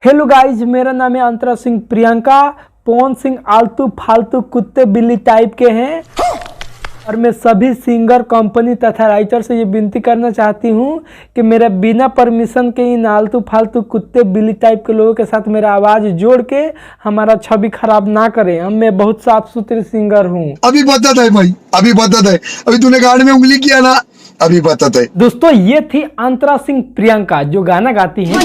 Hello guys, मेरा नाम है अंतरा सिंह प्रियंका। पवन सिंह आलतू फालतू कुत्ते बिल्ली टाइप के हैं और मैं सभी सिंगर कंपनी तथा राइटर से ये विनती करना चाहती हूँ कि मेरा बिना परमिशन के इन आलतू फालतू कुत्ते बिल्ली टाइप के लोगों के साथ मेरा आवाज़ जोड़ के हमारा छवि खराब ना करें। मैं बहुत साफ सुथरे सिंगर हूँ। अभी बता है भाई, अभी बता है, अभी तूने गाड़ी में उंगली किया ना, अभी बता है। दोस्तों, ये थी अंतरा सिंह प्रियंका जो गाना गाती है।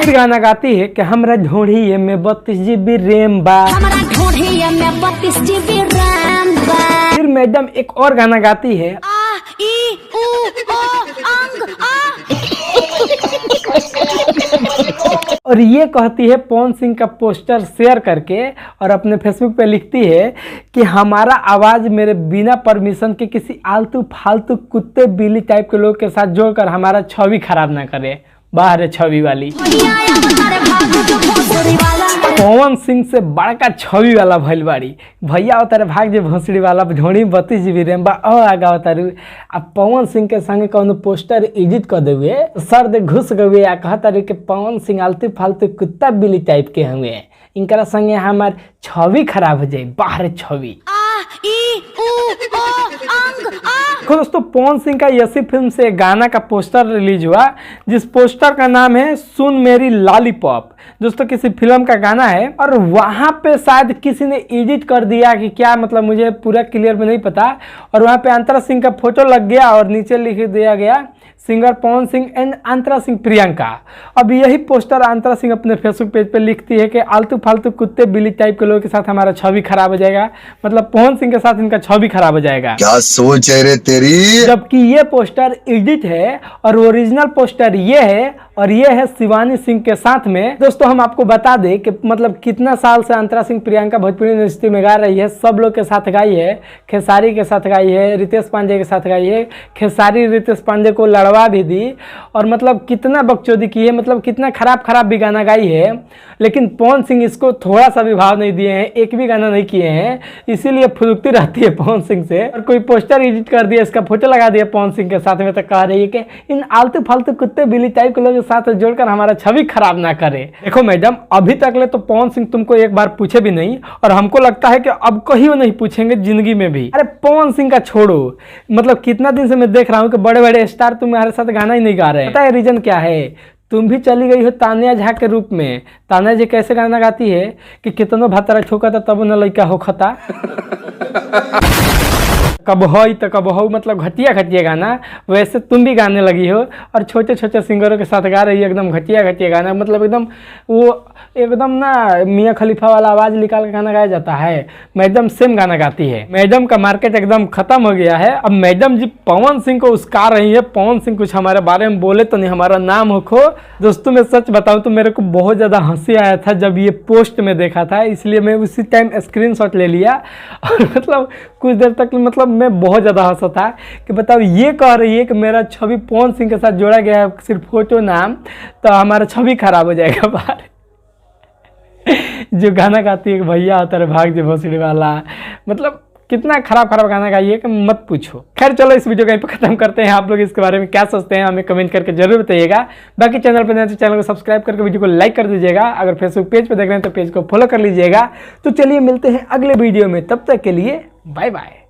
गाना गाती है कि हमरा ढोढ़ी में 32 GB रैम बा। फिर मैडम एक और गाना गाती है और ये कहती है पवन सिंह का पोस्टर शेयर करके और अपने फेसबुक पे लिखती है कि हमारा आवाज़ मेरे बिना परमिशन के किसी आलतू फालतू कुत्ते बिल्ली टाइप के लोग के साथ जोड़कर हमारा छवि खराब ना करे। बाहर है छवि वाली। पवन सिंह से बड़का छवि वाला भइल बाड़ी भैया अवतारे भाग जे भोसड़ी वाला ढोड़ी 32 GB रैम बा आगा अवतारू। अब पवन सिंह के संगे कौन पोस्टर एडिट कर देवे सर दे घुस गए आ कहतारे कि पवन सिंह आलतू फालतू कुत्ता बिल्ली टाइप के हुए, इनकरा संगे हमार छवि खराब हो जाए। बाहर छवि। दोस्तों, पवन सिंह का यसी फिल्म से गाना का पोस्टर रिलीज हुआ जिस पोस्टर का नाम है सुन मेरी लॉलीपॉप। दोस्तों, किसी फिल्म का गाना है और वहां पे शायद किसी ने एडिट कर दिया कि क्या, मतलब मुझे पूरा क्लियर में नहीं पता। और वहां पे अंतरा सिंह का फोटो लग गया और नीचे लिख दिया गया सिंगर पवन सिंह एंड अंतरा सिंह प्रियंका। अब यही पोस्टर अंतरा सिंह अपने फेसबुक पेज पे लिखती है कि आलतू फालतू कुत्ते बिल्ली टाइप के लोगों के साथ हमारा छवि खराब हो जाएगा, मतलब पवन सिंह के साथ इनका छवि खराब हो जाएगा। क्या सोच है रे तेरी। जबकि ये पोस्टर एडिट है और ओरिजिनल पोस्टर ये है और ये है शिवानी सिंह के साथ में। दोस्तों, हम आपको बता दें कि मतलब कितना साल से अंतरा सिंह प्रियंका भोजपुरी इंडस्ट्री में गा रही है। सब लोग के साथ गाई है, खेसारी के साथ गाई है, रितेश पांडे के साथ गाई है। खेसारी रितेश पांडे को लड़वा भी दी और मतलब कितना बकचोदी की है, मतलब कितना खराब भी गाना गाई है। लेकिन पवन सिंह इसको थोड़ा सा भी भाव नहीं दिए हैं, एक भी गाना नहीं किए हैं, इसीलिए फुदकती रहती है पवन सिंह से। और कोई पोस्टर एडिट कर दिया, इसका फोटो लगा दिया पवन सिंह के साथ में, तो कह रही है कि इन आलतू फालतू कुत्ते बिल्ली टाइप के लोगों के साथ जोड़कर हमारा छवि खराब ना करे। देखो मैडम, अभी तक ले तो पवन सिंह तुमको एक बार पूछे भी नहीं और हमको लगता है कि अब कहीं वो नहीं पूछेंगे जिंदगी में भी। अरे पवन सिंह का छोड़ो, मतलब कितना दिन से मैं देख रहा हूँ कि बड़े बड़े स्टार तुम्हारे साथ गाना ही नहीं गा रहे हैं। पता है रीजन क्या है? तुम भी चली गई हो तानिया झा के रूप में। तानिया जी कैसे गाना गाती है कि कितनो भातारा ठोका था तब न लड़का हो खता। कब हो तो कब हो, मतलब घटिया गाना वैसे तुम भी गाने लगी हो और छोटे छोटे सिंगरों के साथ गा रही है एकदम घटिया गाना। मतलब एकदम वो एकदम ना मियाँ खलीफा वाला आवाज़ निकाल के गाना गाया जाता है। मैडम सेम गाना गाती है। मैडम का मार्केट एकदम खत्म हो गया है। अब मैडम जी पवन सिंह को उस्कार रही है। पवन सिंह कुछ हमारे बारे में बोले तो नहीं हमारा नाम हो खो। दोस्तों, मैं सच बताऊं तो मेरे को बहुत ज़्यादा हंसी आया था जब ये पोस्ट में देखा था, इसलिए मैं उसी टाइम स्क्रीनशॉट ले लिया और मतलब कुछ देर तक मतलब मैं बहुत ज़्यादा हंसा था कि बताओ ये कह रही है कि मेरा छवि पवन सिंह के साथ जोड़ा गया है सिर्फ फोटो नाम, तो हमारा छवि खराब हो जाएगा। बाहर जो गाना गाती है भैया होता है भाग जे भोसड़ी वाला, मतलब कितना खराब गाना गाई है कि मत पूछो। खैर चलो, इस वीडियो को यहीं पर खत्म करते हैं। आप लोग इसके बारे में क्या सोचते हैं हमें कमेंट करके जरूर बताइएगा। बाकी चैनल पर नए तो चैनल को सब्सक्राइब करके वीडियो को लाइक कर दीजिएगा। अगर फेसबुक पेज पर देख रहे हैं तो पेज को फॉलो कर लीजिएगा। तो चलिए मिलते हैं अगले वीडियो में, तब तक के लिए बाय बाय।